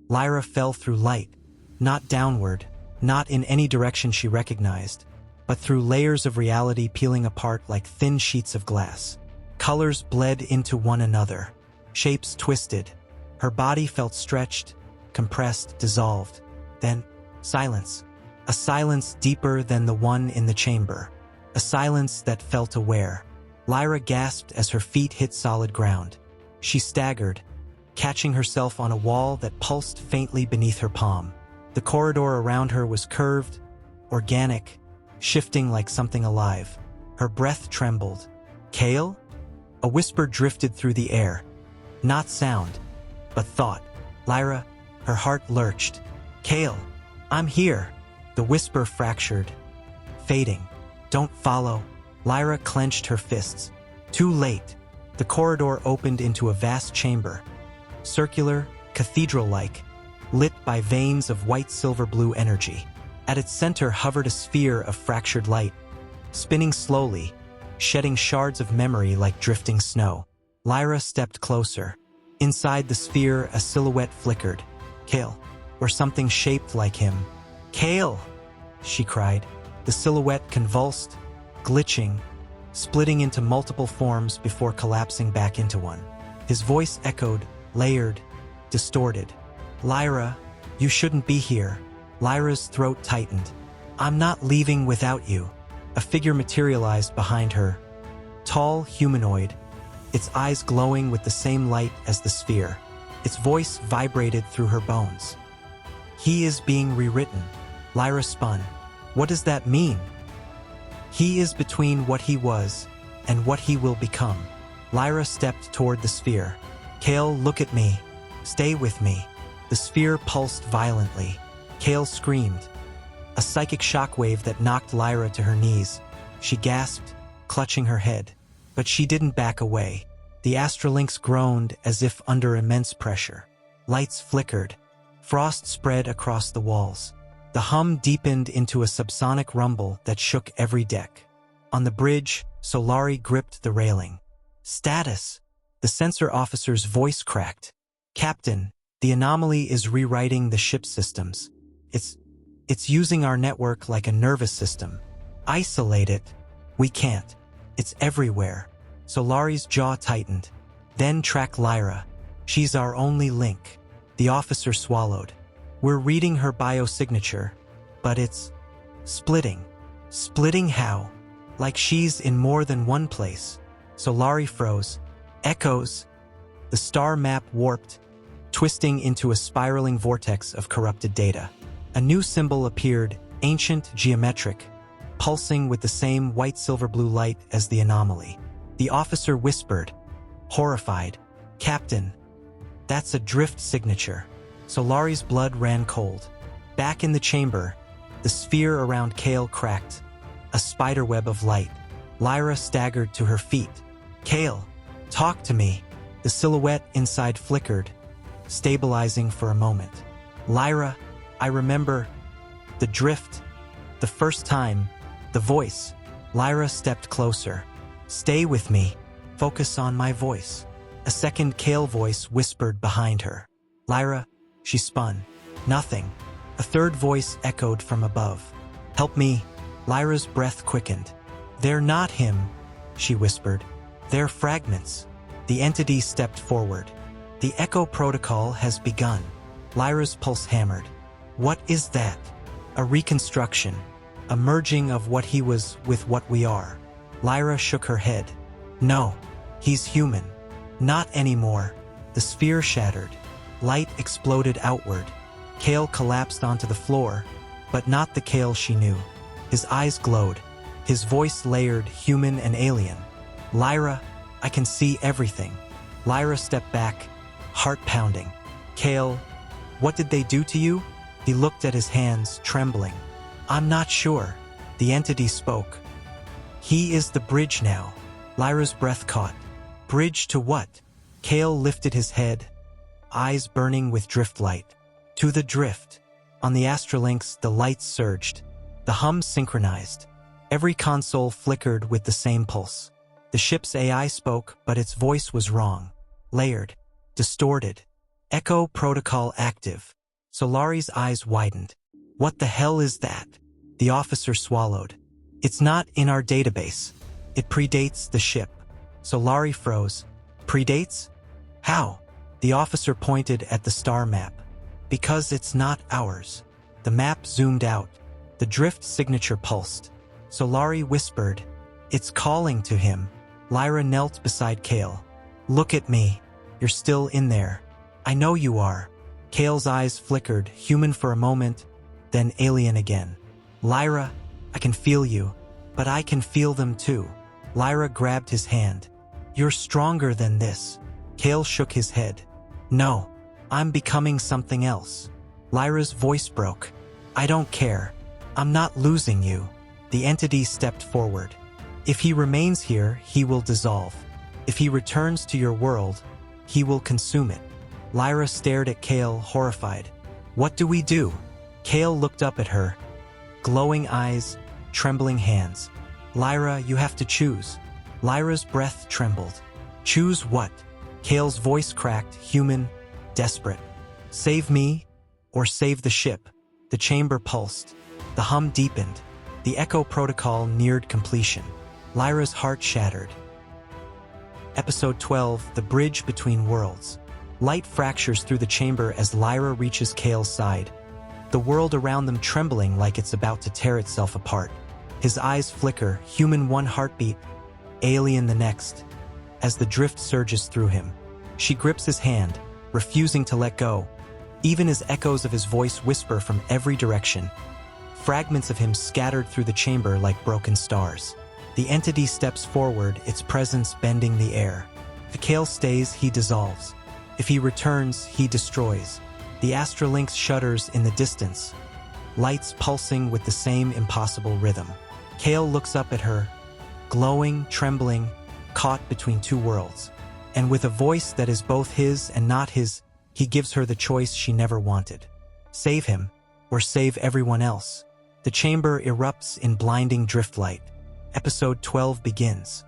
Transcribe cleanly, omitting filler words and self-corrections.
Lyra fell through light, not downward, not in any direction she recognized, but through layers of reality peeling apart like thin sheets of glass. Colors bled into one another, shapes twisted. Her body felt stretched, compressed, dissolved. Then, silence. A silence deeper than the one in the chamber. A silence that felt aware. Lyra gasped as her feet hit solid ground. She staggered, catching herself on a wall that pulsed faintly beneath her palm. The corridor around her was curved, organic, shifting like something alive. Her breath trembled. Kael? A whisper drifted through the air. Not sound, but thought. Lyra, her heart lurched. Kael, I'm here. The whisper fractured, fading. Don't follow. Lyra clenched her fists. Too late. The corridor opened into a vast chamber. Circular, cathedral-like, lit by veins of white silver-blue energy. At its center hovered a sphere of fractured light, spinning slowly, shedding shards of memory like drifting snow. Lyra stepped closer. Inside the sphere, a silhouette flickered. Kael, or something shaped like him. Kael! She cried. The silhouette convulsed, glitching, splitting into multiple forms before collapsing back into one. His voice echoed, layered, distorted. Lyra, you shouldn't be here. Lyra's throat tightened. I'm not leaving without you. A figure materialized behind her. Tall, humanoid, its eyes glowing with the same light as the sphere. Its voice vibrated through her bones. He is being rewritten. Lyra spun. What does that mean? He is between what he was and what he will become. Lyra stepped toward the sphere. Kael, look at me. Stay with me. The sphere pulsed violently. Kael screamed. A psychic shockwave that knocked Lyra to her knees. She gasped, clutching her head. But she didn't back away. The Astralynx groaned as if under immense pressure. Lights flickered. Frost spread across the walls. The hum deepened into a subsonic rumble that shook every deck. On the bridge, Solari gripped the railing. Status! The sensor officer's voice cracked. Captain, the anomaly is rewriting the ship's systems. It's using our network like a nervous system. Isolate it. We can't. It's everywhere. Solari's jaw tightened. Then track Lyra. She's our only link. The officer swallowed. We're reading her biosignature, but it's splitting. Splitting how? Like she's in more than one place. Solari froze. Echoes. The star map warped, twisting into a spiraling vortex of corrupted data. A new symbol appeared, ancient, geometric, pulsing with the same white-silver-blue light as the anomaly. The officer whispered, horrified, Captain, that's a drift signature. Solari's blood ran cold. Back in the chamber, the sphere around Kael cracked, a spiderweb of light. Lyra staggered to her feet. Kael, talk to me. The silhouette inside flickered, stabilizing for a moment. Lyra, I remember the drift, the first time, the voice. Lyra stepped closer. Stay with me. Focus on my voice. A second Kael voice whispered behind her. Lyra, she spun. Nothing. A third voice echoed from above. Help me. Lyra's breath quickened. They're not him, she whispered. They're fragments. The entity stepped forward. The echo protocol has begun. Lyra's pulse hammered. What is that? A reconstruction. A merging of what he was with what we are. Lyra shook her head. No, he's human. Not anymore. The sphere shattered. Light exploded outward. Kael collapsed onto the floor, but not the Kael she knew. His eyes glowed. His voice layered human and alien. Lyra, I can see everything. Lyra stepped back, heart pounding. Kael, what did they do to you? He looked at his hands, trembling. I'm not sure. The entity spoke. He is the bridge now. Lyra's breath caught. Bridge to what? Kael lifted his head, eyes burning with drift light. To the drift. On the Astralynx, the lights surged. The hum synchronized. Every console flickered with the same pulse. The ship's AI spoke, but its voice was wrong. Layered. Distorted. Echo protocol active. Solari's eyes widened. What the hell is that? The officer swallowed. It's not in our database. It predates the ship. Solari froze. Predates? How? The officer pointed at the star map. Because it's not ours. The map zoomed out. The drift signature pulsed. Solari whispered, "It's calling to him." Lyra knelt beside Kael. "Look at me. You're still in there. I know you are." Kael's eyes flickered, human for a moment, then alien again. "Lyra, I can feel you, but I can feel them too." Lyra grabbed his hand. "You're stronger than this." Kael shook his head. "No, I'm becoming something else." Lyra's voice broke. "I don't care. I'm not losing you." The entity stepped forward. "If he remains here, he will dissolve. If he returns to your world, he will consume it." Lyra stared at Kael, horrified. "What do we do?" Kael looked up at her. Glowing eyes, trembling hands. "Lyra, you have to choose." Lyra's breath trembled. "Choose what?" Kael's voice cracked, human, desperate. "Save me, or save the ship." The chamber pulsed. The hum deepened. The echo protocol neared completion. Lyra's heart shattered. Episode 12, The Bridge Between Worlds. Light fractures through the chamber as Lyra reaches Kael's side, the world around them trembling like it's about to tear itself apart. His eyes flicker, human one heartbeat, alien the next, as the drift surges through him. She grips his hand, refusing to let go, even as echoes of his voice whisper from every direction. Fragments of him scattered through the chamber like broken stars. The entity steps forward, its presence bending the air. If Kael stays, he dissolves. If he returns, he destroys. The Astralynx shudders in the distance, lights pulsing with the same impossible rhythm. Kael looks up at her, glowing, trembling, caught between two worlds. And with a voice that is both his and not his, he gives her the choice she never wanted. Save him, or save everyone else. The chamber erupts in blinding driftlight. Episode 12 begins.